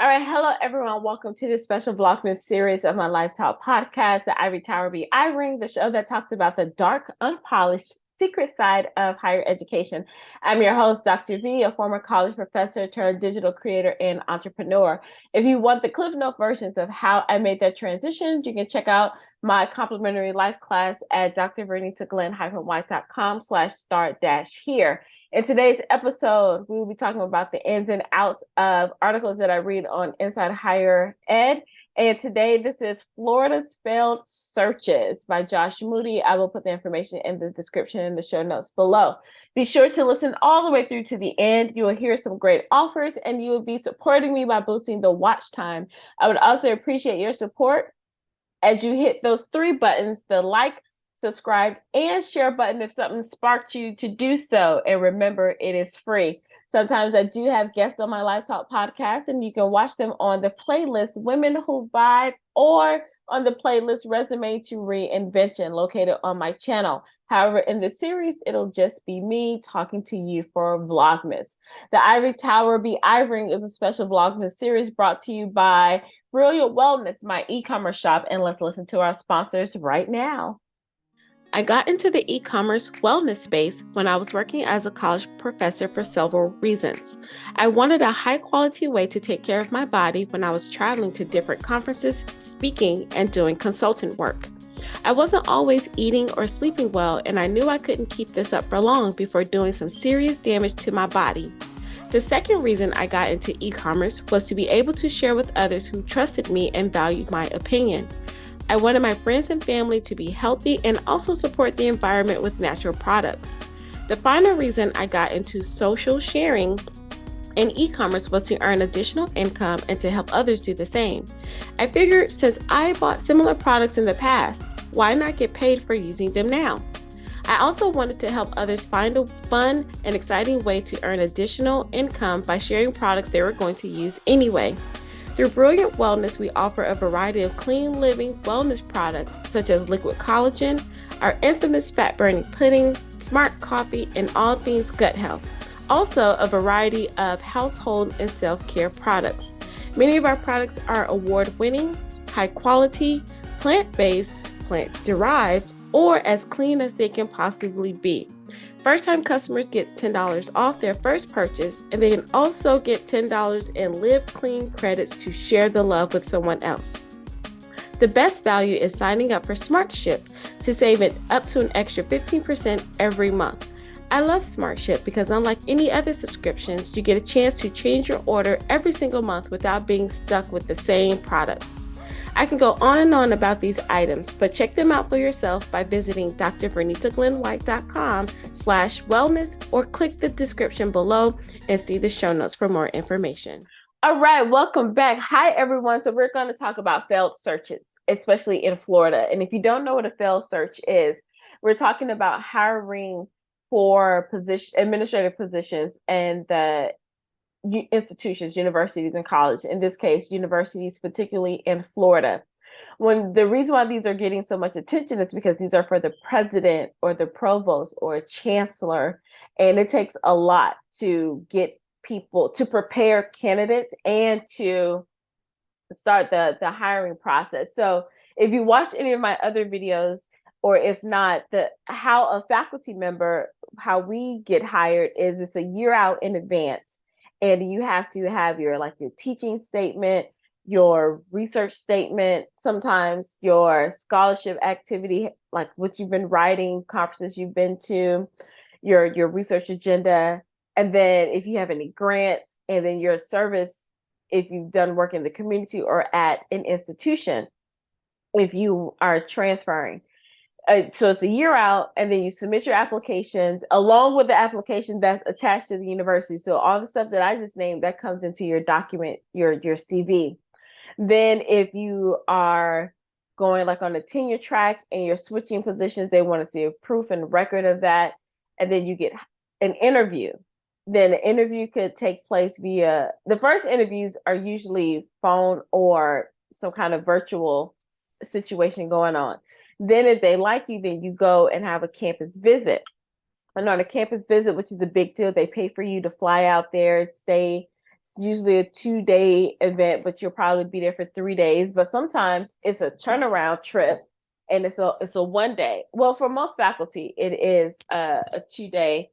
All right, hello everyone. Welcome to this special Vlogmas series of my Lifestyle podcast, the Ivory Ivorying, the show that talks about the dark, unpolished, secret side of higher education. I'm your host, Dr. V, a former college professor turned digital creator and entrepreneur. If you want the Cliff Note versions of how I made that transition, you can check out my complimentary life class at drvernitaglenn-white.com/start-here. In today's episode, we will be talking about the ins and outs of articles that I read on Inside Higher Ed. And today, this is Florida's Failed Searches by Josh Moody. I will put the information in the description in the show notes below. Be sure to listen all the way through to the end. You will hear some great offers, and you will be supporting me by boosting the watch time. I would also appreciate your support as you hit those three buttons, the like, subscribe, and share button if something sparked you to do so. And remember, it is free. Sometimes I do have guests on my Live Talk podcast, and you can watch them on the playlist Women Who Vibe or on the playlist Resume to Reinvention located on my channel. However, in this series, it'll just be me talking to you for Vlogmas. The Ivory Tower Be Ivorying is a special Vlogmas series brought to you by Brilliant Wellness, my e-commerce shop. And let's listen to our sponsors right now. I got into the e-commerce wellness space when I was working as a college professor for several reasons. I wanted a high-quality way to take care of my body when I was traveling to different conferences, speaking, and doing consultant work. I wasn't always eating or sleeping well, and I knew I couldn't keep this up for long before doing some serious damage to my body. The second reason I got into e-commerce was to be able to share with others who trusted me and valued my opinion. I wanted my friends and family to be healthy and also support the environment with natural products. The final reason I got into social sharing and e-commerce was to earn additional income and to help others do the same. I figured since I bought similar products in the past, why not get paid for using them now? I also wanted to help others find a fun and exciting way to earn additional income by sharing products they were going to use anyway. Through Brilliant Wellness, we offer a variety of clean living wellness products such as liquid collagen, our infamous fat-burning pudding, smart coffee, and all things gut health. Also, a variety of household and self-care products. Many of our products are award-winning, high-quality, plant-based, plant-derived, or as clean as they can possibly be. First-time customers get $10 off their first purchase, and they can also get $10 in Live Clean credits to share the love with someone else. The best value is signing up for Smart Ship to save it up to an extra 15% every month. I love Smart Ship because unlike any other subscriptions, you get a chance to change your order every single month without being stuck with the same products. I can go on and on about these items, but check them out for yourself by visiting drvernitaglenn-white.com/wellness or click the description below and see the show notes for more information. All right, welcome back. Hi, everyone. So we're going to talk about failed searches, especially in Florida. And if you don't know what a failed search is, we're talking about hiring for administrative positions and the institutions, universities, and college. In this case, universities, particularly in Florida. When the reason why these are getting so much attention is because these are for the president or the provost or chancellor, and it takes a lot to get people to prepare candidates and to start the hiring process. So if you watched any of my other videos, or if not, how a faculty member, how we get hired is it's a year out in advance. And you have to have your teaching statement, your research statement, sometimes your scholarship activity, like what you've been writing, conferences you've been to, your research agenda, and then if you have any grants, and then your service, if you've done work in the community or at an institution, if you are transferring. So it's a year out, and then you submit your applications along with the application that's attached to the university. So all the stuff that I just named, that comes into your document, your CV. Then if you are going on a tenure track and you're switching positions, they want to see a proof and record of that. And then you get an interview. Then the interview could take place the first interviews are usually phone or some kind of virtual situation going on. Then if they like you, then you go and have a campus visit. And on a campus visit, which is a big deal, they pay for you to fly out there, stay It's usually a 2-day event, but you'll probably be there for 3 days. But sometimes it's a turnaround trip, and it's a 1 day. Well, for most faculty, it is a 2-day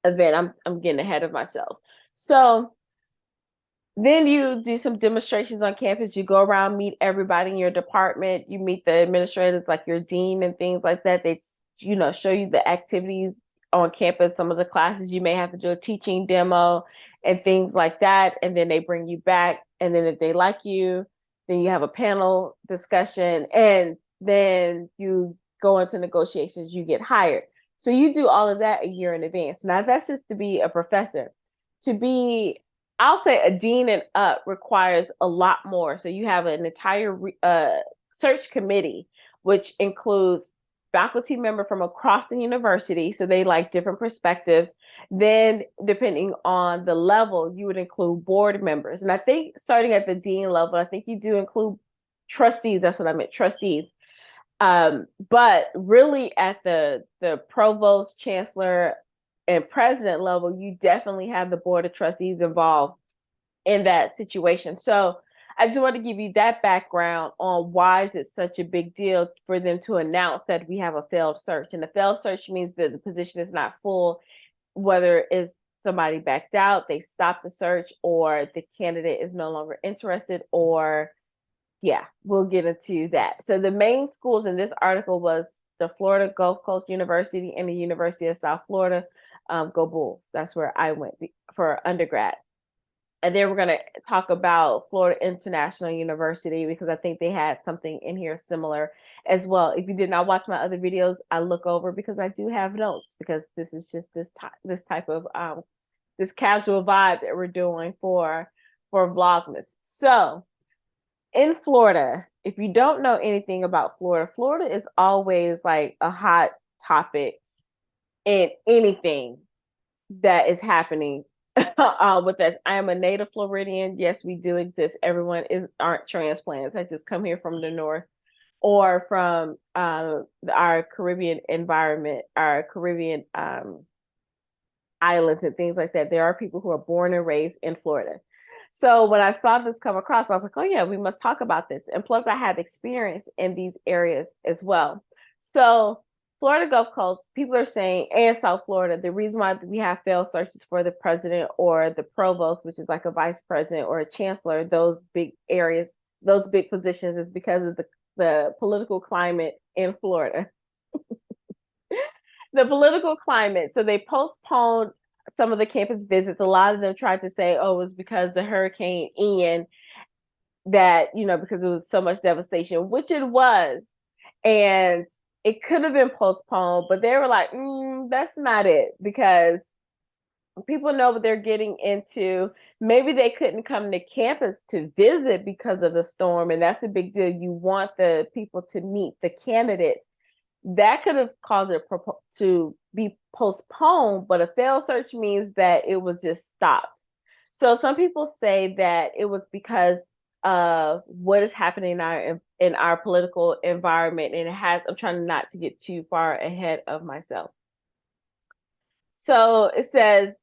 event. I'm getting ahead of myself. So then you do some demonstrations on campus. You go around, meet everybody in your department. You meet the administrators, like your dean and things like that. They, show you the activities on campus, some of the classes you may have to do a teaching demo and things like that. And then they bring you back. And then if they like you, then you have a panel discussion. And then you go into negotiations, you get hired. So you do all of that a year in advance. Now, that's just to be a professor. To be, I'll say, a dean and up requires a lot more. So you have an entire search committee, which includes faculty member from across the university. So they like different perspectives. Then, depending on the level, you would include board members. And I think starting at the dean level, I think you do include trustees. That's what I meant, trustees. But really at the provost, chancellor, and president level, you definitely have the board of trustees involved in that situation. So I just want to give you that background on why is it such a big deal for them to announce that we have a failed search. And the failed search means that the position is not full, whether it's somebody backed out, they stopped the search, or the candidate is no longer interested, or yeah, we'll get into that. So the main schools in this article was the Florida Gulf Coast University and the University of South Florida. Go Bulls. That's where I went for undergrad. And then we're going to talk about Florida International University because I think they had something in here similar as well. If you did not watch my other videos, I look over because I do have notes, because this is just this type of this casual vibe that we're doing for Vlogmas. So in Florida, if you don't know anything about Florida, Florida is always like a hot topic in anything that is happening with us. I am a native Floridian. Yes, we do exist. Everyone aren't transplants. I just come here from the north or from our Caribbean environment, our Caribbean islands and things like that. There are people who are born and raised in Florida. So when I saw this come across, I was like, oh yeah, we must talk about this. And plus I have experience in these areas as well. So Florida Gulf Coast, people are saying, and South Florida, the reason why we have failed searches for the president or the provost, which is like a vice president or a chancellor, those big areas, those big positions, is because of the political climate in Florida. The political climate. So they postponed some of the campus visits. A lot of them tried to say, oh, it was because the Hurricane Ian that, because it was so much devastation, which it was. And it could have been postponed, but they were like, that's not it, because people know what they're getting into. Maybe they couldn't come to campus to visit because of the storm, and that's a big deal. You want the people to meet the candidates. That could have caused it to be postponed, but a failed search means that it was just stopped. So some people say that it was because of what is happening in our political environment, and I'm trying not to get too far ahead of myself. So it says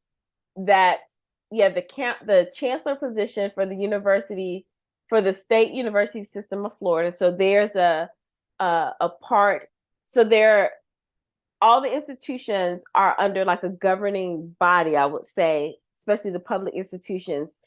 that the chancellor position for the university, for the state university system of Florida. So there's a part. So all the institutions are under like a governing body, I would say, especially the public institutions,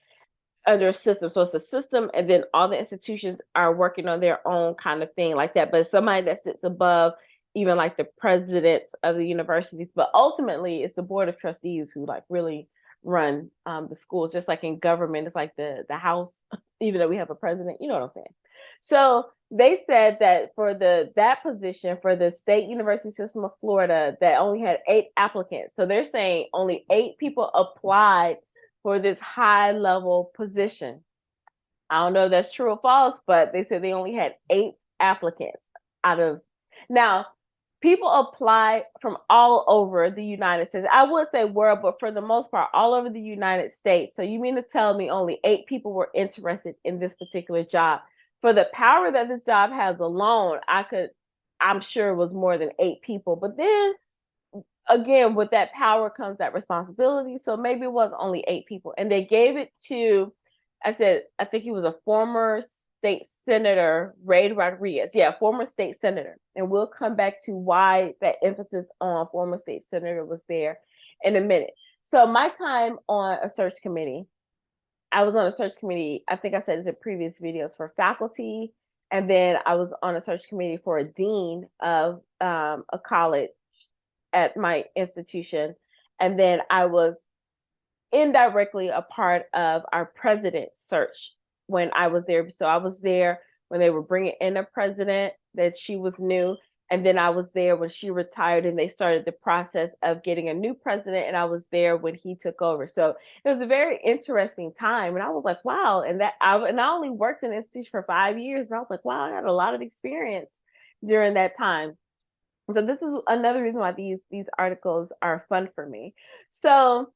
under a system. So it's a system, and then all the institutions are working on their own kind of thing like that. But somebody that sits above even like the presidents of the universities. But ultimately, it's the board of trustees who like really run the schools. Just like in government, it's like the house, even though we have a president. You know what I'm saying? So they said that for that position for the state university system of Florida, that only had 8 applicants. So they're saying only 8 people applied for this high level position. I don't know if that's true or false, but they said they only had 8 applicants out of. Now, people apply from all over the United States. I would say world, but for the most part, all over the United States. So you mean to tell me only 8 people were interested in this particular job? For the power that this job has alone, I'm sure it was more than 8 people. But then again, with that power comes that responsibility. So maybe it was only 8 people. And they gave it to, I think he was a former state senator, Ray Rodriguez. Yeah, former state senator. And we'll come back to why that emphasis on former state senator was there in a minute. So my time on a search committee, I was on a search committee, I think I said this in previous videos, for faculty. And then I was on a search committee for a dean of a college at my institution. And then I was indirectly a part of our president search when I was there. So I was there when they were bringing in a president that she was new. And then I was there when she retired and they started the process of getting a new president. And I was there when he took over. So it was a very interesting time. And I was like, wow. And I only worked in the institution for 5 years. And I was like, wow, I had a lot of experience during that time. So this is another reason why these articles are fun for me. So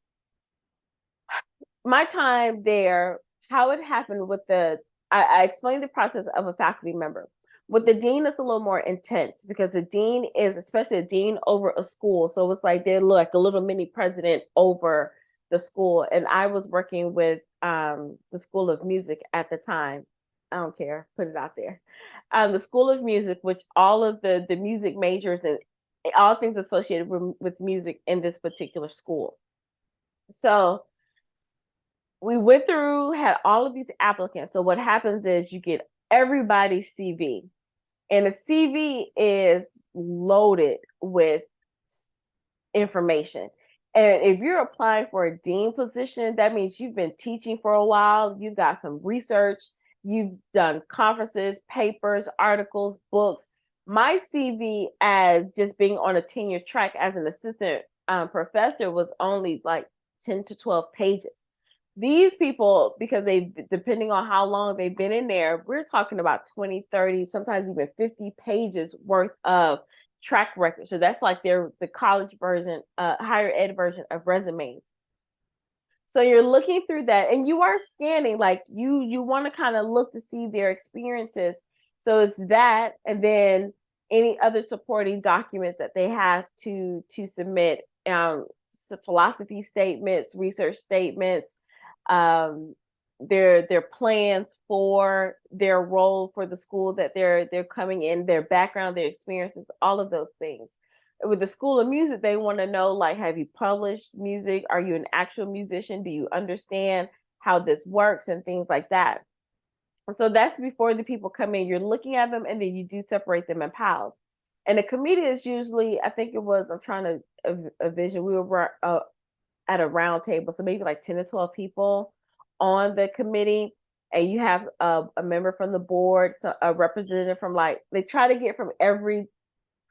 my time there, how it happened with I explained the process of a faculty member. With the dean, it's a little more intense because the dean is especially a dean over a school. So it's like they're like a little mini president over the school. And I was working with the School of Music at the time. I don't care, put it out there. The School of Music, which all of the music majors and all things associated with music in this particular school. So we went through, had all of these applicants. So what happens is you get everybody's CV, and the CV is loaded with information. And if you're applying for a dean position, that means you've been teaching for a while, you've got some research, you've done conferences, papers, articles, books. My CV as just being on a tenure track as an assistant professor was only like 10 to 12 pages. These people, because depending on how long they've been in there, we're talking about 20, 30, sometimes even 50 pages worth of track record. So that's like the college version, higher ed version of resumes. So you're looking through that and you are scanning, like you want to kind of look to see their experiences. So it's that, and then any other supporting documents that they have to submit, philosophy statements, research statements, their plans for their role for the school that they're coming in, their background, their experiences, all of those things. With the School of Music, they want to know, like, have you published music? Are you an actual musician? Do you understand how this works and things like that? So that's before the people come in. You're looking at them and then you do separate them in piles. And the committee is usually, I think it was, I'm trying to envision, we were at a round table, so maybe like 10 to 12 people on the committee, and you have a member from the board, so a representative from, like, they try to get from every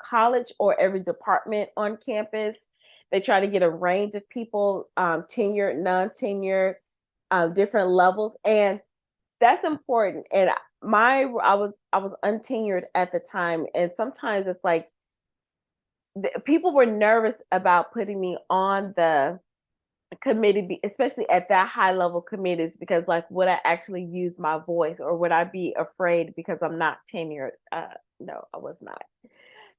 college or every department on campus. They try to get a range of people, tenured, non-tenured, different levels, and that's important. And I was untenured at the time, and sometimes it's like people were nervous about putting me on the committee, especially at that high level committees, because, like, would I actually use my voice, or would I be afraid because I'm not tenured? No, I was not.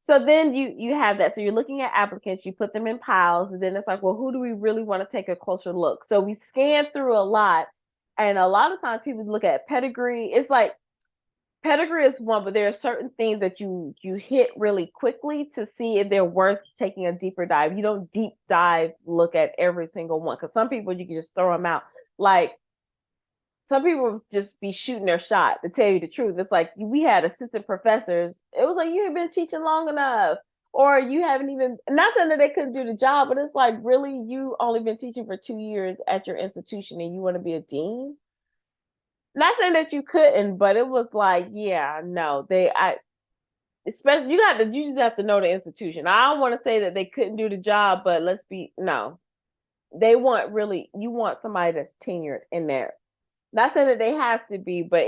So then you have that. So you're looking at applicants, you put them in piles, and then it's like, well, who do we really want to take a closer look? So we scan through a lot, and a lot of times people look at pedigree. It's like pedigree is one, but there are certain things that you hit really quickly to see if they're worth taking a deeper dive. You don't deep dive look at every single one, because some people you can just throw them out. Like, some people just be shooting their shot, to tell you the truth. It's like, we had assistant professors. It was like, you have been teaching long enough, or you haven't even, not saying that they couldn't do the job, but it's like, really, you only been teaching for 2 years at your institution and you want to be a dean? Not saying that you couldn't, but it was like, yeah, no, especially, you just have to know the institution. I don't want to say that they couldn't do the job, but no, you want somebody that's tenured in there. Not saying that they have to be, but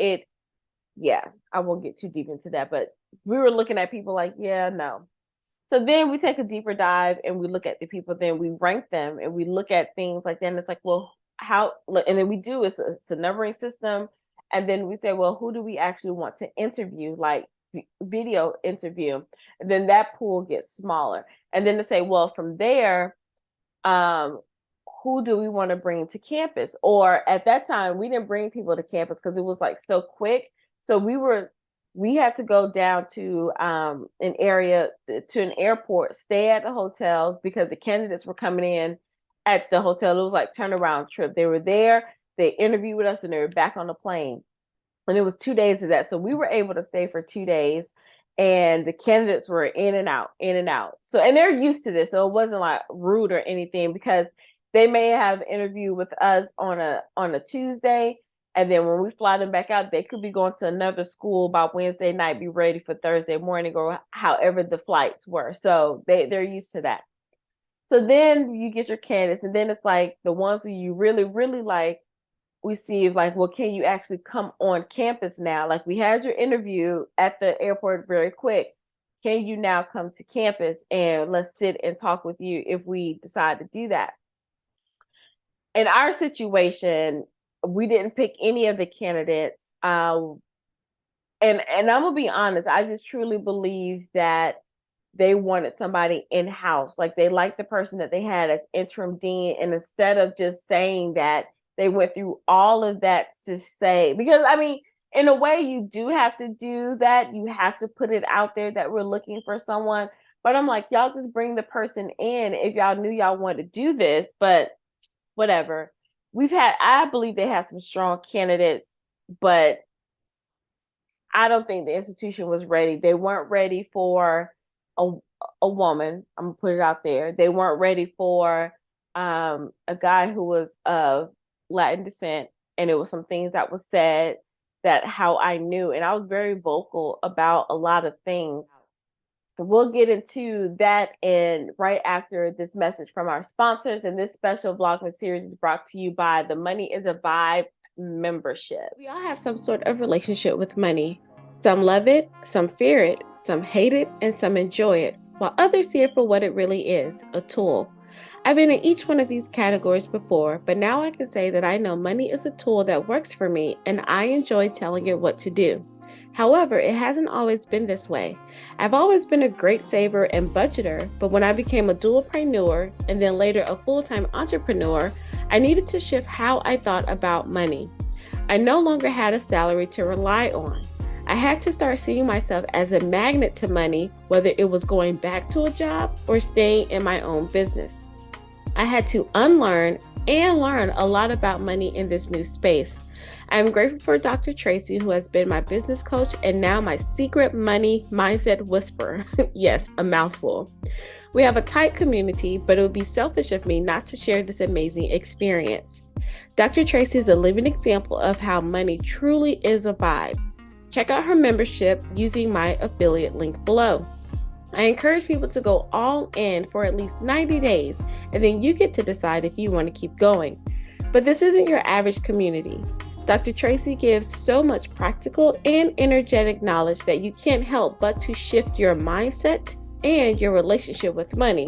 yeah, I won't get too deep into that. But we were looking at people like, yeah, no. So then we take a deeper dive and we look at the people, then we rank them and we look at things like that. And it's like, well, and then it's a numbering system. And then we say, well, who do we actually want to interview? Like, video interview. And then that pool gets smaller. And then to say, well, from there, um, who do we want to bring to campus? Or at that time, we didn't bring people to campus because it was like so quick. So we had to go down to an area, to an airport, stay at the hotel because the candidates were coming in at the hotel. It was like turnaround trip. They were there, they interviewed with us, and they were back on the plane. And it was 2 days of that. So we were able to stay for 2 days, and the candidates were in and out, in and out. So, and they're used to this. So it wasn't like rude or anything, because they may have interviewed with us on a Tuesday. And then when we fly them back out, they could be going to another school by Wednesday night, be ready for Thursday morning, or however the flights were. So they're used to that. So then you get your candidates, and then it's like the ones who you really, really like, we see like, well, can you actually come on campus now? Like, we had your interview at the airport very quick. Can you now come to campus and let's sit and talk with you if we decide to do that? In our situation, we didn't pick any of the candidates. And I'm gonna be honest, I just truly believe that they wanted somebody in-house. Like, they liked the person that they had as interim dean, and instead of just saying that, they went through all of that to say, because I mean, in a way, you do have to do that. You have to put it out there that we're looking for someone. But I'm like, y'all just bring the person in if y'all knew y'all wanted to do this. But whatever. I believe they had some strong candidates, but I don't think the institution was ready. They weren't ready for a a woman. I'm gonna put it out there. They weren't ready for a guy who was of Latin descent, and it was some things that was said that how I knew, and I was very vocal about a lot of things. We'll get into that and right after this message from our sponsors. And this special Vlogmas series is brought to you by the Money is a Vibe membership. We all have some sort of relationship with money. Some love it, some fear it, some hate it, and some enjoy it, while others see it for what it really is, a tool. I've been in each one of these categories before, but now I can say that I know money is a tool that works for me, and I enjoy telling it what to do. However, it hasn't always been this way. I've always been a great saver and budgeter, but when I became a dualpreneur and then later a full-time entrepreneur, I needed to shift how I thought about money. I no longer had a salary to rely on. I had to start seeing myself as a magnet to money, whether it was going back to a job or staying in my own business. I had to unlearn and learn a lot about money in this new space. I am grateful for Dr. Tracy, who has been my business coach and now my secret money mindset whisperer. Yes, a mouthful. We have a tight community, but it would be selfish of me not to share this amazing experience. Dr. Tracy is a living example of how money truly is a vibe. Check out her membership using my affiliate link below. I encourage people to go all in for at least 90 days, and then you get to decide if you want to keep going. But this isn't your average community. Dr. Tracy gives so much practical and energetic knowledge that you can't help but to shift your mindset and your relationship with money.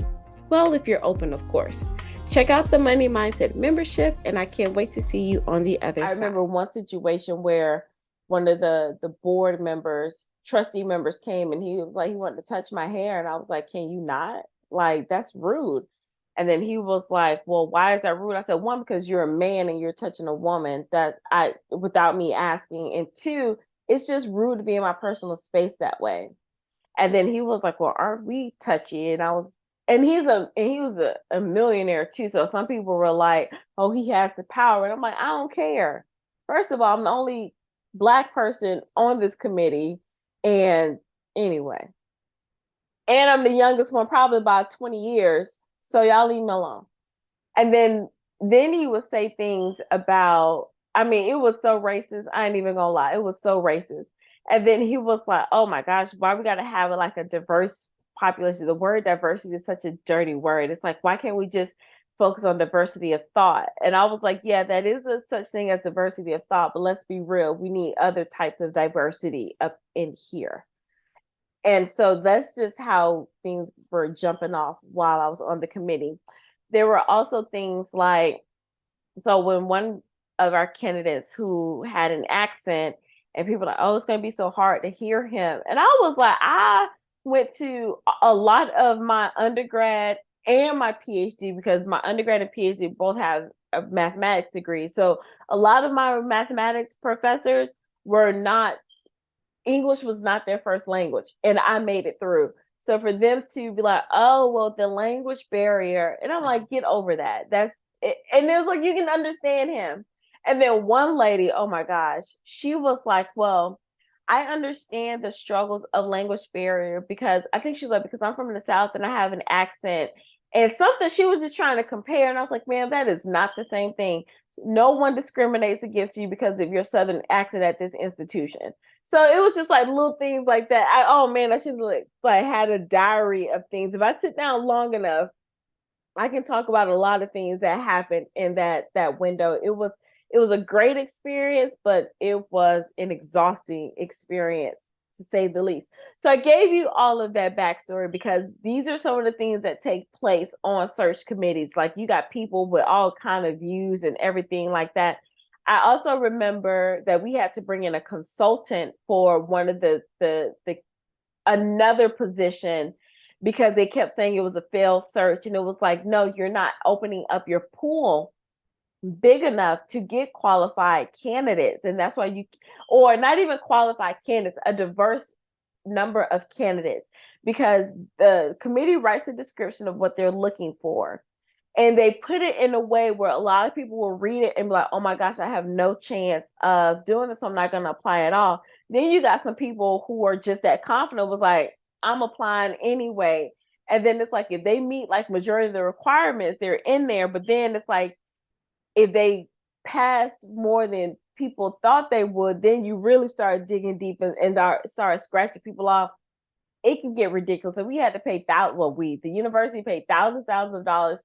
Well, if you're open, of course. Check out the Money Mindset membership, and I can't wait to see you on the other side. I remember one situation where one of the board members, trustee members, came and he was like, he wanted to touch my hair, and I was like, can you not? Like, that's rude. And then he was like, well, why is that rude? I said, one, because you're a man and you're touching a woman without me asking. And two, it's just rude to be in my personal space that way. And then he was like, well, aren't we touchy? And he was a millionaire too. So some people were like, oh, he has the power. And I'm like, I don't care. First of all, I'm the only Black person on this committee. And anyway, and I'm the youngest one, probably by 20 years. So y'all leave me alone. And then he would say things about, I mean, it was so racist. I ain't even gonna lie. It was so racist. And then he was like, oh my gosh, why we gotta have it like a diverse population? The word diversity is such a dirty word. It's like, why can't we just focus on diversity of thought? And I was like, yeah, that is a such thing as diversity of thought, but let's be real. We need other types of diversity up in here. And so that's just how things were jumping off while I was on the committee. There were also things like, so when one of our candidates who had an accent, And people are like, oh, it's going to be so hard to hear him. And I was like, I went to a lot of my undergrad and my PhD, because my undergrad and PhD both have a mathematics degree. So a lot of my mathematics professors were not, English was not their first language, and I made it through. So for them to be like, oh, well, the language barrier, and I'm like, get over that. That's it. And it was like, you can understand him. And then one lady, oh my gosh, she was like, well, I understand the struggles of language barrier, because I think she was like, because I'm from the South and I have an accent and something, she was just trying to compare. And I was like, man, that is not the same thing. No one discriminates against you because of your Southern accent at this institution. So it was just like little things like that. Oh man, I should like had a diary of things. If I sit down long enough, I can talk about a lot of things that happened in that window. It was a great experience, but it was an exhausting experience, to say the least. So I gave you all of that backstory because these are some of the things that take place on search committees. Like, you got people with all kind of views and everything like that. I also remember that we had to bring in a consultant for one of the another position, because they kept saying it was a failed search. And it was like, no, you're not opening up your pool big enough to get qualified candidates. And that's why or not even qualified candidates, a diverse number of candidates, because the committee writes a description of what they're looking for. And they put it in a way where a lot of people will read it and be like, oh my gosh, I have no chance of doing this, so I'm not going to apply at all. Then you got some people who are just that confident, was like, I'm applying anyway. And then it's like, if they meet like majority of the requirements, they're in there. But then it's like, if they pass more than people thought they would, then you really start digging deep and start scratching people off. It can get ridiculous. So we had to pay the university paid thousands of dollars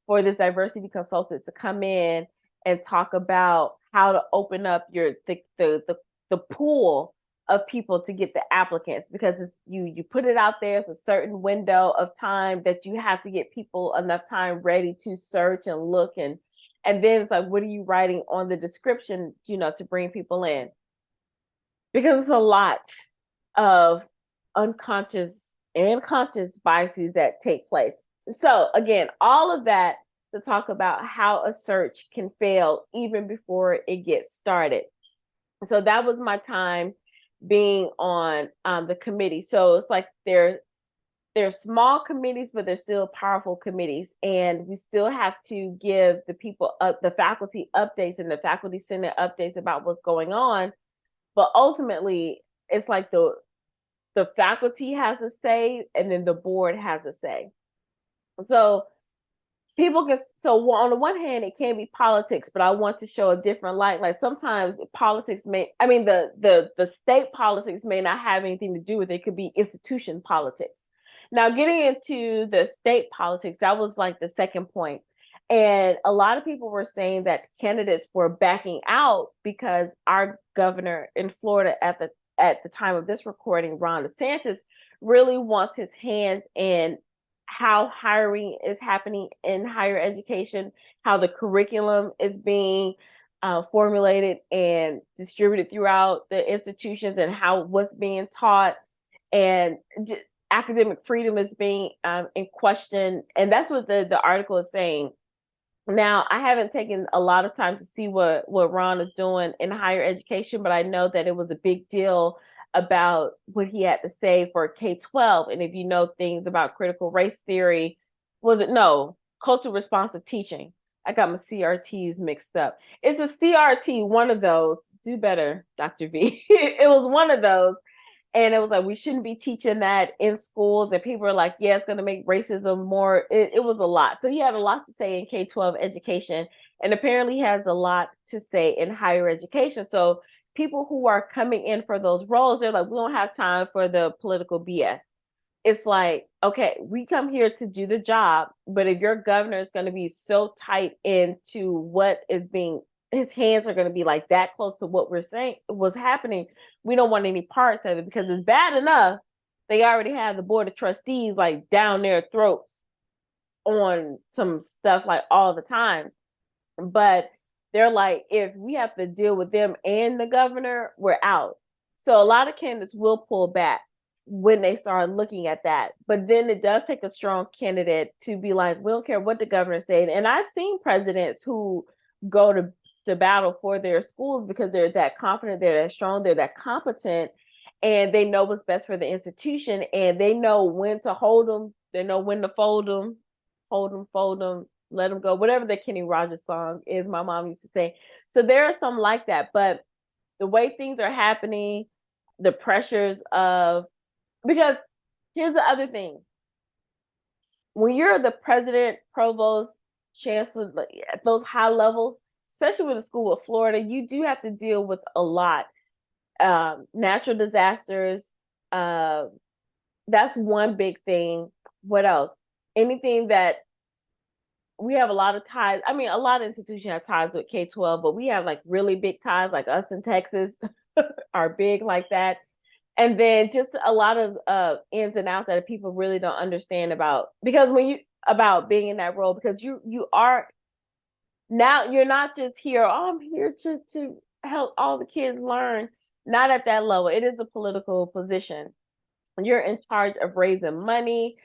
for this diversity consultant to come in and talk about how to open up the pool of people to get the applicants, because you put it out there. It's a certain window of time that you have to get people enough time ready to search and look, and then it's like, what are you writing on the description, to bring people in? Because it's a lot of unconscious and conscious biases that take place. So again, all of that to talk about how a search can fail even before it gets started. So that was my time being on the committee. So it's like they're small committees, but they're still powerful committees, and we still have to give the people the faculty updates and the faculty senate updates about what's going on. But ultimately, it's like the faculty has a say, and then the board has a say. So on the one hand, it can be politics, but I want to show a different light. Like, sometimes politics the state politics may not have anything to do with it. It could be institution politics. Now, getting into the state politics, that was like the second point. And a lot of people were saying that candidates were backing out because our governor in Florida at the time of this recording, Ron DeSantis, really wants his hands in how hiring is happening in higher education, how the curriculum is being formulated and distributed throughout the institutions, and how what's being taught, and academic freedom is being in question. And that's what the article is saying. Now, I haven't taken a lot of time to see what Ron is doing in higher education, but I know that it was a big deal about what he had to say for K-12. And if you know things about critical race theory, cultural responsive teaching. I got my CRTs mixed up. It's a CRT, one of those. Do better, Dr. V. It was one of those. And it was like, we shouldn't be teaching that in schools. And people are like, yeah, it's going to make racism more. It was a lot. So he had a lot to say in K-12 education, and apparently has a lot to say in higher education. So people who are coming in for those roles, they're like, we don't have time for the political BS. It's like, okay, we come here to do the job, but if your governor is going to be so tight into what is being, his hands are going to be like that close to what we're saying was happening, we don't want any parts of it, because it's bad enough they already have the board of trustees like down their throats on some stuff like all the time. But they're like, if we have to deal with them and the governor, we're out. So a lot of candidates will pull back when they start looking at that. But then it does take a strong candidate to be like, we don't care what the governor said. And I've seen presidents who go to battle for their schools because they're that confident, they're that strong, they're that competent, and they know what's best for the institution, and they know when to hold them, they know when to fold them, fold them, let them go. Whatever the Kenny Rogers song is, my mom used to say. So there are some like that, but the way things are happening, the pressures of, because here's the other thing. When you're the president, provost, chancellor, at those high levels, especially with the School of Florida, you do have to deal with a lot. Natural disasters, that's one big thing. What else? Anything that we have a lot of ties. I mean, a lot of institutions have ties with K-12, but we have like really big ties, like us in Texas are big like that. And then just a lot of ins and outs that people really don't understand about, because when you about being in that role, because you are now, you're not just here, oh, I'm here to help all the kids learn. Not at that level. It is a political position. You're in charge of raising money,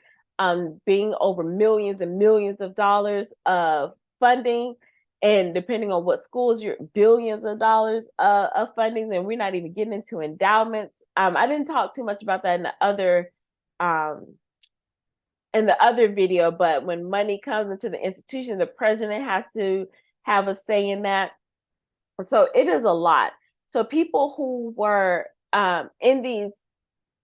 being over millions and millions of dollars of funding, and depending on what schools, you're billions of dollars of funding, and we're not even getting into endowments. I didn't talk too much about that um, in the other video, but when money comes into the institution, the president has to have a say in that. So it is a lot. So people who were in these.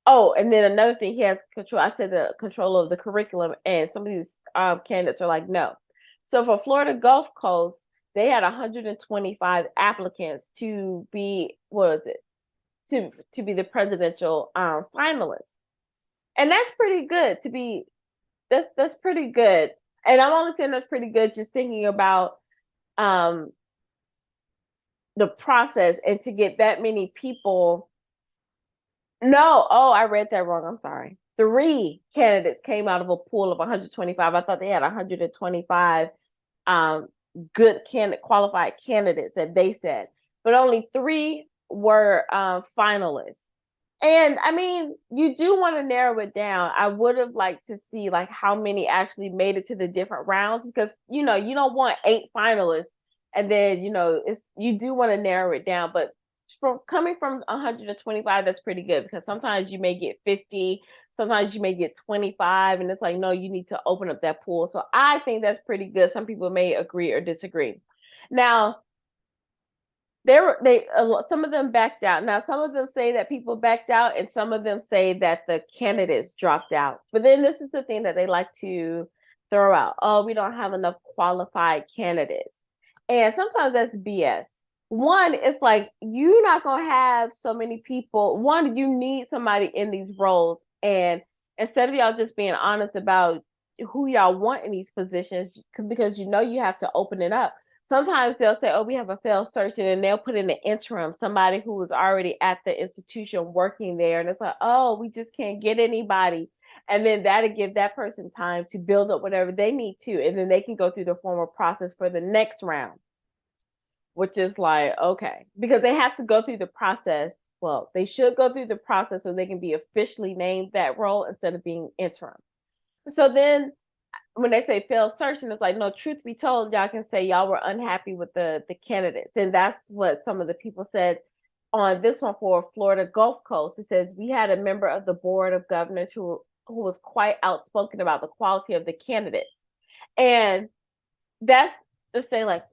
Oh, and then another thing, he has control. I said the control of the curriculum, and some of these candidates are like, no. So for Florida Gulf Coast, they had 125 applicants to be, what was it, to be the presidential finalist, and that's pretty good to be. That's pretty good, and I'm only saying that's pretty good just thinking about um the process and to get that many people. No, oh, I read that wrong. I'm sorry. Three candidates came out of a pool of 125. I thought they had 125 um, good qualified candidates that they said, but only three were finalists. And I mean, you do want to narrow it down. I would have liked to see like how many actually made it to the different rounds, because you know you don't want 8 finalists and then it's, you do want to narrow it down. But from coming from 125, that's pretty good, because sometimes you may get 50, sometimes you may get 25, and it's like, no, you need to open up that pool. So I think that's pretty good. Some people may agree or disagree. Now, some of them backed out. Now some of them say that people backed out, and some of them say that the candidates dropped out. But then this is the thing that they like to throw out: oh, we don't have enough qualified candidates. And sometimes that's BS. One, it's like, you're not going to have so many people. One, you need somebody in these roles, and instead of y'all just being honest about who y'all want in these positions, because you have to open it up. Sometimes they'll say, oh, we have a failed search, and they'll put in the interim somebody who was already at the institution working there. And it's like, oh, we just can't get anybody. And then that'll give that person time to build up whatever they need to. And then they can go through the formal process for the next round, which is like, okay, because they have to go through the process. Well, they should go through the process so they can be officially named that role instead of being interim. So then when they say failed search, and it's like, no, truth be told, y'all can say y'all were unhappy with the candidates. And that's what some of the people said on this one for Florida Gulf Coast. It says, we had a member of the board of governors who was quite outspoken about the quality of the candidates. And that's the thing, like,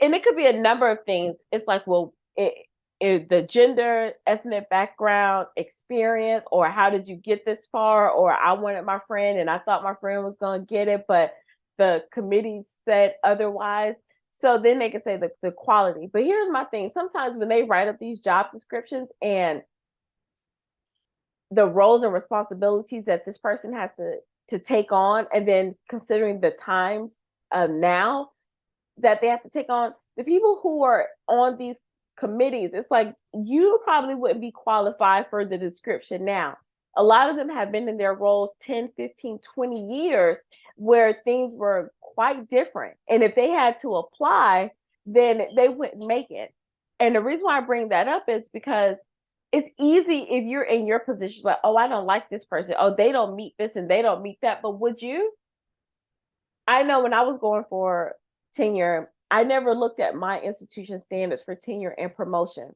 and it could be a number of things. It's like, well, the gender, ethnic background, experience, or how did you get this far, or I wanted my friend and I thought my friend was going to get it, but the committee said otherwise. So then they can say the quality. But here's my thing. Sometimes when they write up these job descriptions and the roles and responsibilities that this person has to take on, and then considering the times now that they have to take on, the people who are on these committees, it's like, you probably wouldn't be qualified for the description now. A lot of them have been in their roles 10, 15, 20 years where things were quite different. And if they had to apply, then they wouldn't make it. And the reason why I bring that up is because it's easy if you're in your position, like, oh, I don't like this person. Oh, they don't meet this and they don't meet that. But would you? I know when I was going for tenure, I never looked at my institution standards for tenure and promotion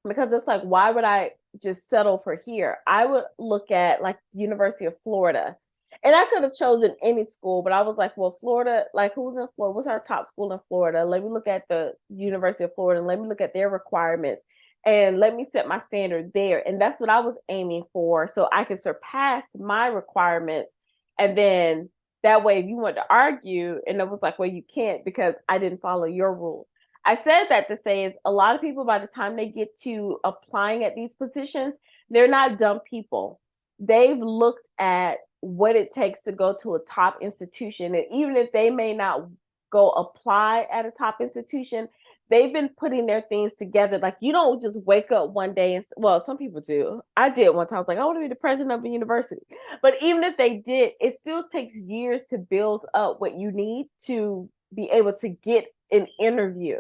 because it's like, why would I just settle for here? I would look at like the University of Florida. And I could have chosen any school, but I was like, well, Florida, like who's in Florida? What's our top school in Florida? Let me look at the University of Florida and let me look at their requirements and let me set my standard there. And that's what I was aiming for. So I could surpass my requirements. And then that way, if you want to argue, and it was like, well, you can't because I didn't follow your rules. I said that to say is a lot of people, by the time they get to applying at these positions, they're not dumb people. They've looked at what it takes to go to a top institution. And even if they may not go apply at a top institution, they've been putting their things together. Like you don't just wake up one day and, well, some people do. I did one time. I was like, I want to be the president of a university. But even if they did, it still takes years to build up what you need to be able to get an interview,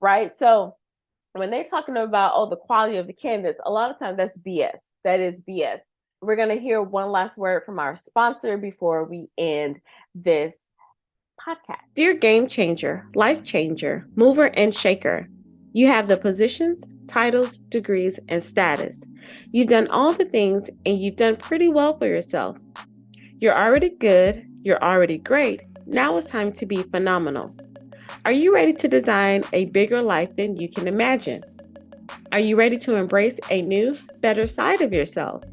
right? So when they're talking about, oh, the quality of the candidates, a lot of times that's BS. That is BS. We're going to hear one last word from our sponsor before we end this podcast. Dear game changer, life changer, mover and shaker, you have the positions, titles, degrees, and status. You've done all the things and you've done pretty well for yourself. You're already good, you're already great. Now it's time to be phenomenal. Are you ready to design a bigger life than you can imagine? Are you ready to embrace a new, better side of yourself?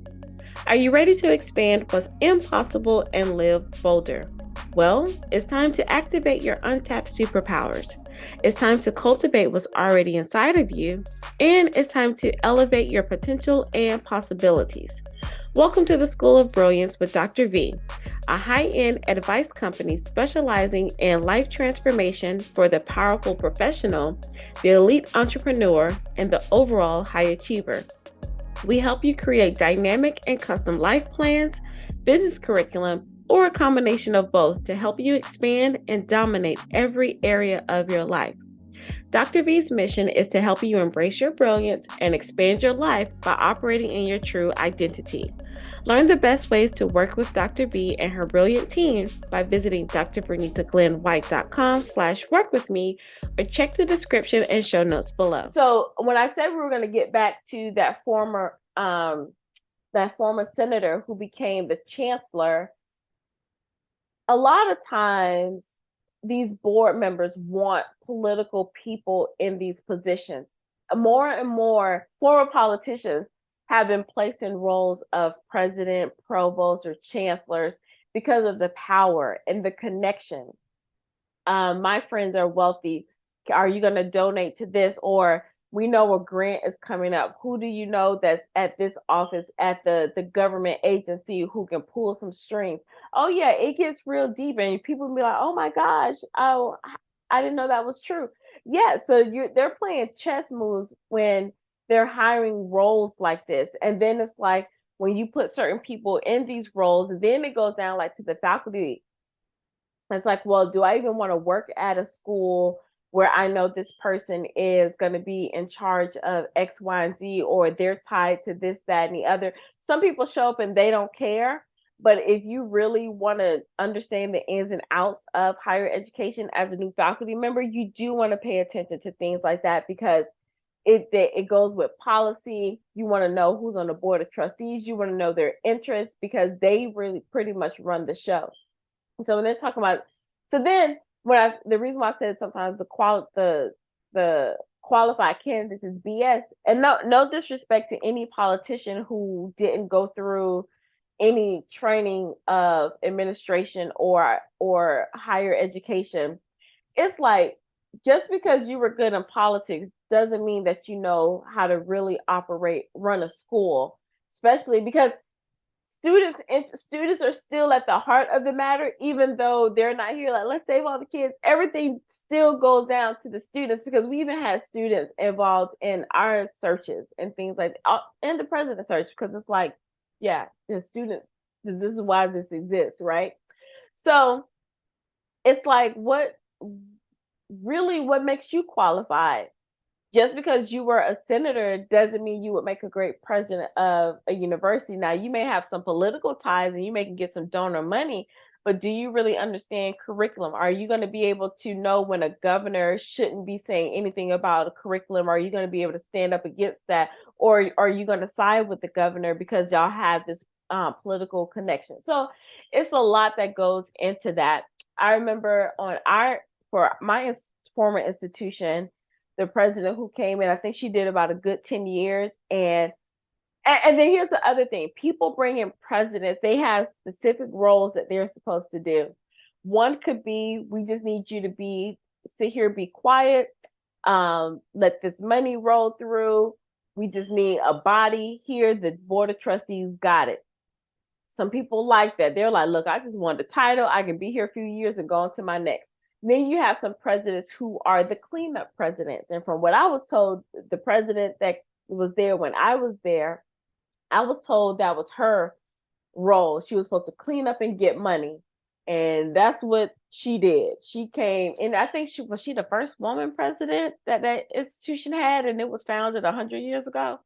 Are you ready to expand what's impossible and live bolder? Well, it's time to activate your untapped superpowers. It's time to cultivate what's already inside of you, and it's time to elevate your potential and possibilities. Welcome to the School of Brilliance with Dr. V, a high-end advice company specializing in life transformation for the powerful professional, the elite entrepreneur, and the overall high achiever. We help you create dynamic and custom life plans, business curriculum, or a combination of both to help you expand and dominate every area of your life. Dr. V's mission is to help you embrace your brilliance and expand your life by operating in your true identity. Learn the best ways to work with Dr. V and her brilliant team by visiting drvernitaglenwhite.com/workwithme or check the description and show notes below. So when I said we were going to get back to that former senator who became the chancellor, a lot of times these board members want political people in these positions. More and more former politicians have been placed in roles of president, provost, or chancellors because of the power and the connection. My friends are wealthy. Are you going to donate to this? Or we know a grant is coming up. Who do you know that's at this office at the government agency who can pull some strings? Oh yeah, it gets real deep, and people be like, oh my gosh, oh, I didn't know that was true. Yeah, so they're playing chess moves when they're hiring roles like this. And then it's like when you put certain people in these roles, and then it goes down like to the faculty. It's like, well, do I even want to work at a school where I know this person is going to be in charge of X, Y, and Z, or they're tied to this, that, and the other? Some people show up and they don't care. But if you really want to understand the ins and outs of higher education as a new faculty member, you do want to pay attention to things like that because it goes with policy. You want to know who's on the board of trustees. You want to know their interests because they really pretty much run the show. So when they're talking about, so then the reason why I said sometimes the qualified candidates is BS, and no disrespect to any politician who didn't go through any training of administration or higher education. It's like just because you were good in politics doesn't mean that you know how to really run a school, especially because students are still at the heart of the matter, even though they're not here. Like, let's save all the kids. Everything still goes down to the students because we even had students involved in our searches and things like that, and the president search, because it's like, yeah, the students, this is why this exists, right? So it's like, what really what makes you qualified. Just because you were a senator doesn't mean you would make a great president of a university. Now, you may have some political ties and you may get some donor money, but do you really understand curriculum? Are you going to be able to know when a governor shouldn't be saying anything about a curriculum? Are you going to be able to stand up against that? Or are you going to side with the governor because y'all have this political connection? So it's a lot that goes into that. I remember for my former institution, the president who came in, I think she did about a good 10 years. And then here's the other thing. People bring in presidents, they have specific roles that they're supposed to do. One could be, we just need you to sit here, be quiet, let this money roll through. We just need a body here. The board of trustees got it. Some people like that. They're like, look, I just want the title. I can be here a few years and go on to my next. Then you have some presidents who are the cleanup presidents. And from what I was told, the president that was there when I was there, I was told that was her role. She was supposed to clean up and get money. And that's what she did. She came, and I think she was the first woman president that institution had, and it was founded 100 years ago.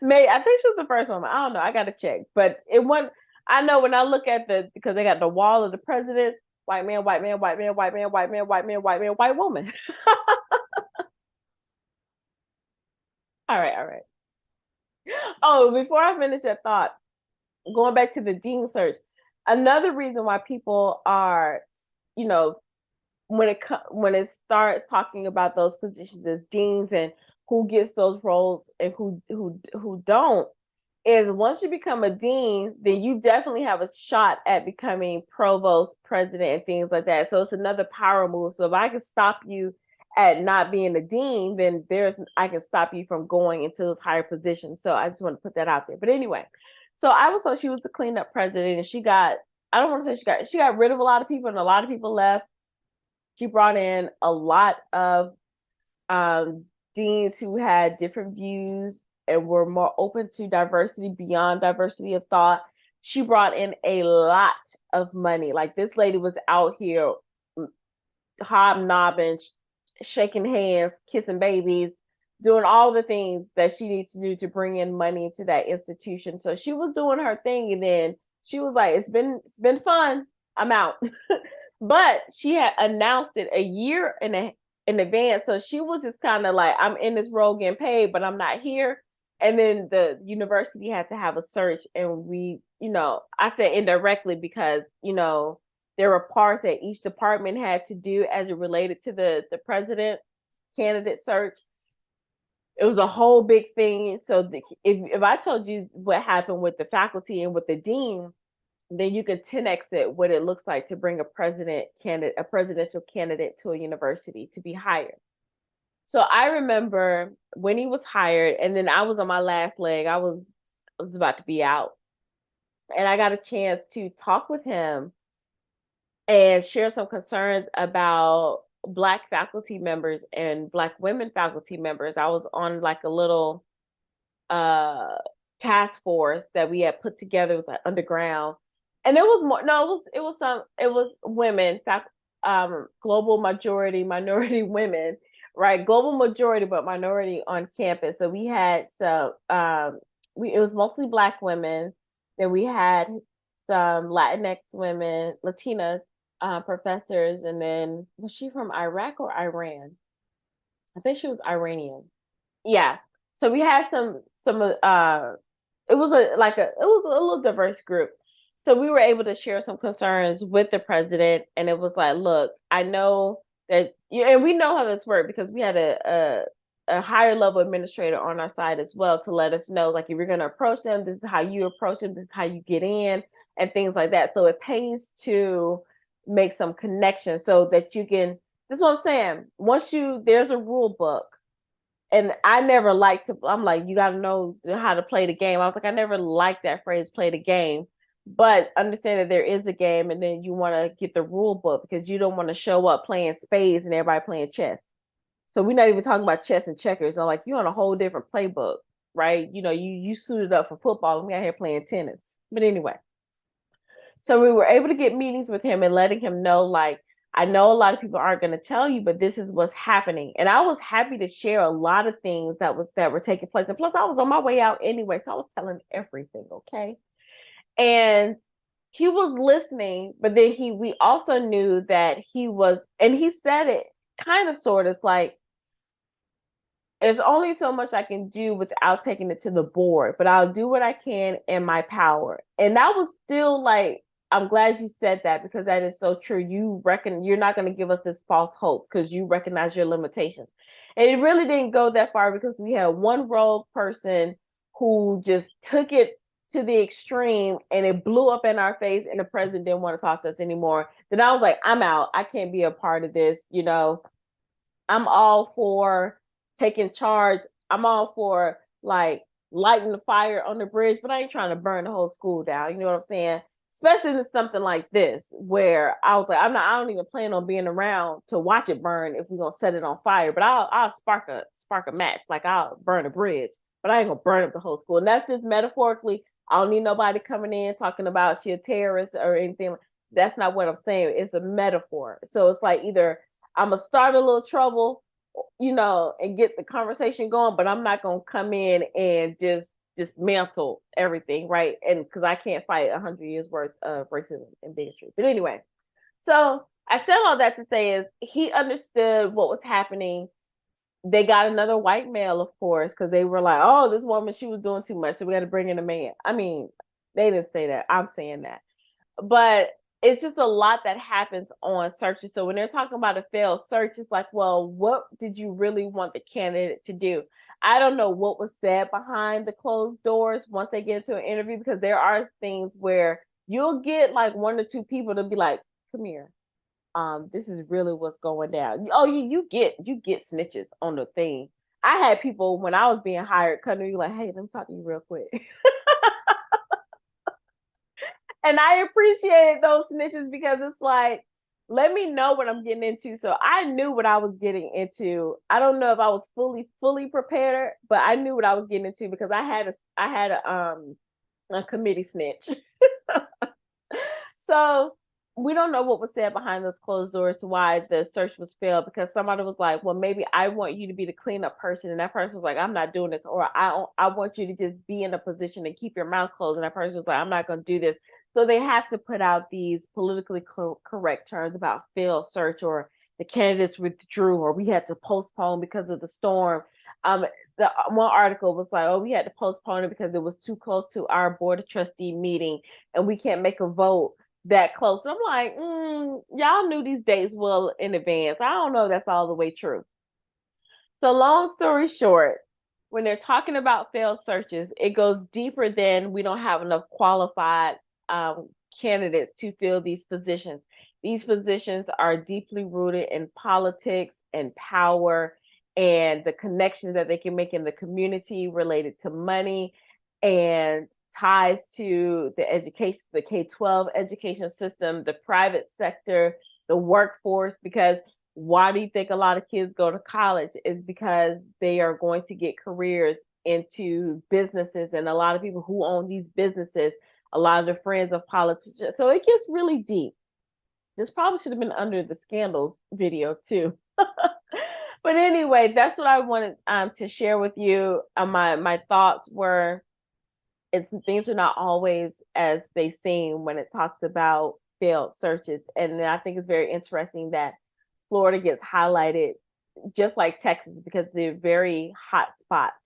May I think she was the first woman. I don't know. I got to check, but it went. I know when I look at because they got the wall of the presidents: white man, white man, white man, white man, white man, white man, white man, white woman. All right, all right. Oh, before I finish that thought, going back to the dean search, another reason why people are, you know, when it starts talking about those positions as deans and who gets those roles and who don't, is once you become a dean, then you definitely have a shot at becoming provost, president, and things like that. So it's another power move. So if I can stop you at not being a dean, then I can stop you from going into those higher positions. So I just want to put that out there. But anyway, so I was told she was the cleanup president, and I don't want to say she got rid of a lot of people, and a lot of people left. She brought in a lot of deans who had different views and were more open to diversity beyond diversity of thought. She brought in a lot of money. Like, this lady was out here hobnobbing, shaking hands, kissing babies, doing all the things that she needs to do to bring in money into that institution. So she was doing her thing, and then she was like, it's been fun. I'm out. But she had announced it a year in advance. So she was just kind of like, I'm in this role getting paid, but I'm not here. And then the university had to have a search, and I said indirectly because, there were parts that each department had to do as it related to the president candidate search. It was a whole big thing. So if I told you what happened with the faculty and with the dean, then you can 10x it what it looks like to bring a presidential candidate to a university to be hired. So I remember when he was hired, and then I was on my last leg. I was about to be out, and I got a chance to talk with him and share some concerns about Black faculty members and Black women faculty members. I was on like a little uh task force that we had put together with underground, and it was more no it was women, global majority minority women, right? Global majority but minority on campus. So we had it was mostly Black women. Then we had some Latinx women, Latina professors, and then was she from Iraq or Iran? I think she was Iranian. Yeah. So we had some it was a little diverse group. So we were able to share some concerns with the president, and it was like, look, I know that and we know how this worked because we had a higher level administrator on our side as well to let us know, like, if you're going to approach them, this is how you approach them, this is how you get in, and things like that. So it pays to make some connections so that you can. This is what I'm saying. There's a rule book, and I never liked to. I'm like, you got to know how to play the game. I was like, I never liked that phrase, play the game. But understand that there is a game, and then you want to get the rule book because you don't want to show up playing spades and everybody playing chess. So we're not even talking about chess and checkers. I'm like, you're on a whole different playbook, right? You suited up for football, and we out here playing tennis. But anyway, so we were able to get meetings with him and letting him know, like, I know a lot of people aren't going to tell you, but this is what's happening. And I was happy to share a lot of things that were taking place. And plus I was on my way out anyway, so I was telling everything, okay? And he was listening, but then we also knew that he was, and he said it kind of sort of like, there's only so much I can do without taking it to the board, but I'll do what I can in my power. And that was still like, I'm glad you said that, because that is so true. You reckon you're not going to give us this false hope because you recognize your limitations. And it really didn't go that far, because we had one rogue person who just took it to the extreme and it blew up in our face, and the president didn't want to talk to us anymore. Then I was like, I'm out. I can't be a part of this. I'm all for taking charge. I'm all for like lighting the fire on the bridge, but I ain't trying to burn the whole school down. You know what I'm saying? Especially in something like this, where I was like, I don't even plan on being around to watch it burn if we're gonna set it on fire. But I'll spark a match, like I'll burn a bridge, but I ain't gonna burn up the whole school. And that's just metaphorically. I don't need nobody coming in talking about she a terrorist or anything. That's not what I'm saying. It's a metaphor. So it's like either I'm gonna start a little trouble, and get the conversation going, but I'm not gonna come in and just dismantle everything, right? And because I can't fight 100 years worth of racism and bigotry. But anyway, so I said all that to say is he understood what was happening. They got another white male, of course, because they were like, "Oh, this woman, she was doing too much, so we got to bring in a man." I mean, they didn't say that. I'm saying that, but it's just a lot that happens on searches. So when they're talking about a failed search, it's like, well, what did you really want the candidate to do? I don't know what was said behind the closed doors once they get into an interview, because there are things where you'll get like one or two people to be like, come here. This is really what's going down. Oh, you get snitches on the thing. I had people when I was being hired come to me like, hey, let me talk to you real quick. And I appreciated those snitches, because it's like, let me know what I'm getting into. So I knew what I was getting into. I don't know if I was fully prepared, but I knew what I was getting into, because I had a committee snitch. So we don't know what was said behind those closed doors to why the search was failed, because somebody was like, well, maybe I want you to be the cleanup person. And that person was like, I'm not doing this. Or I want you to just be in a position and keep your mouth closed. And that person was like, I'm not going to do this. So they have to put out these politically correct terms about failed search, or the candidates withdrew, or we had to postpone because of the storm. The one article was like, oh, we had to postpone it because it was too close to our board of trustee meeting and we can't make a vote that close. I'm like, y'all knew these dates well in advance. I don't know if that's all the way true. So long story short, when they're talking about failed searches, it goes deeper than we don't have enough qualified candidates to fill these positions. These positions are deeply rooted in politics and power and the connections that they can make in the community related to money and ties to the education, the K-12 education system, the private sector, the workforce. Because why do you think a lot of kids go to college? Is because they are going to get careers into businesses, and a lot of people who own these businesses, a lot of the friends of politicians. So it gets really deep. This probably should have been under the scandals video too. But anyway, that's what I wanted to share with you. My thoughts were, things are not always as they seem when it talks about failed searches. And I think it's very interesting that Florida gets highlighted just like Texas, because they're very hot spots.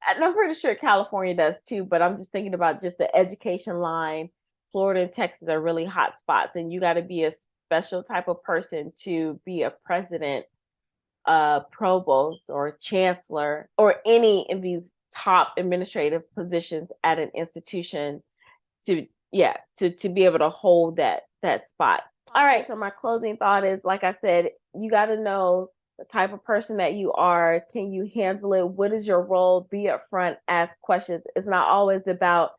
And I'm pretty sure California does too, but I'm just thinking about just the education line. Florida and Texas are really hot spots, and you got to be a special type of person to be a president, provost, or chancellor, or any of these top administrative positions at an institution to be able to hold that spot. All right, so my closing thought is, like I said, you got to know the type of person that you are. Can you handle it? What is your role? Be upfront, ask questions. It's not always about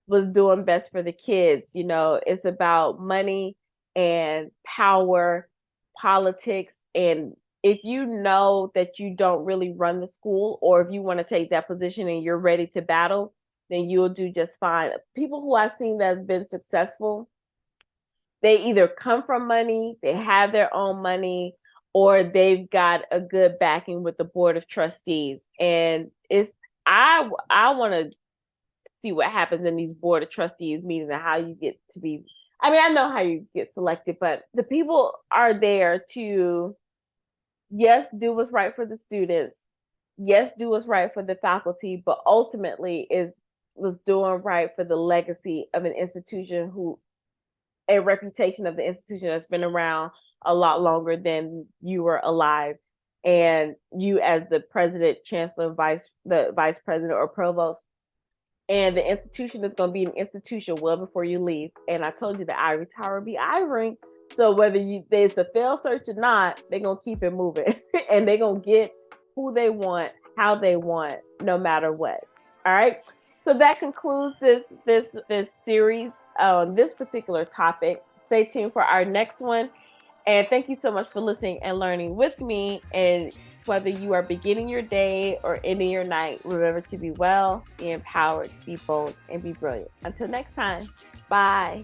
what's doing best for the kids. It's about money and power, politics. And if you know that you don't really run the school, or if you want to take that position and you're ready to battle, then you'll do just fine. People who I've seen that have been successful, they either come from money, they have their own money, or they've got a good backing with the board of trustees. And I want to see what happens in these board of trustees meetings and how you get to be. I mean, I know how you get selected, but the people are there to, yes, do what's right for the students, yes, do what's right for the faculty, but ultimately is was doing right for the legacy of an institution who a reputation of the institution that's been around a lot longer than you were alive. And you as the president, chancellor, the vice president or provost, and the institution is going to be an institution well before you leave. And I told you the Ivory Tower will be Ivorying. So whether it's a fail search or not, they're going to keep it moving and they're going to get who they want, how they want, no matter what. All right. So that concludes this series on this particular topic. Stay tuned for our next one. And thank you so much for listening and learning with me. And whether you are beginning your day or ending your night, remember to be well, be empowered, be bold, and be brilliant. Until next time, bye.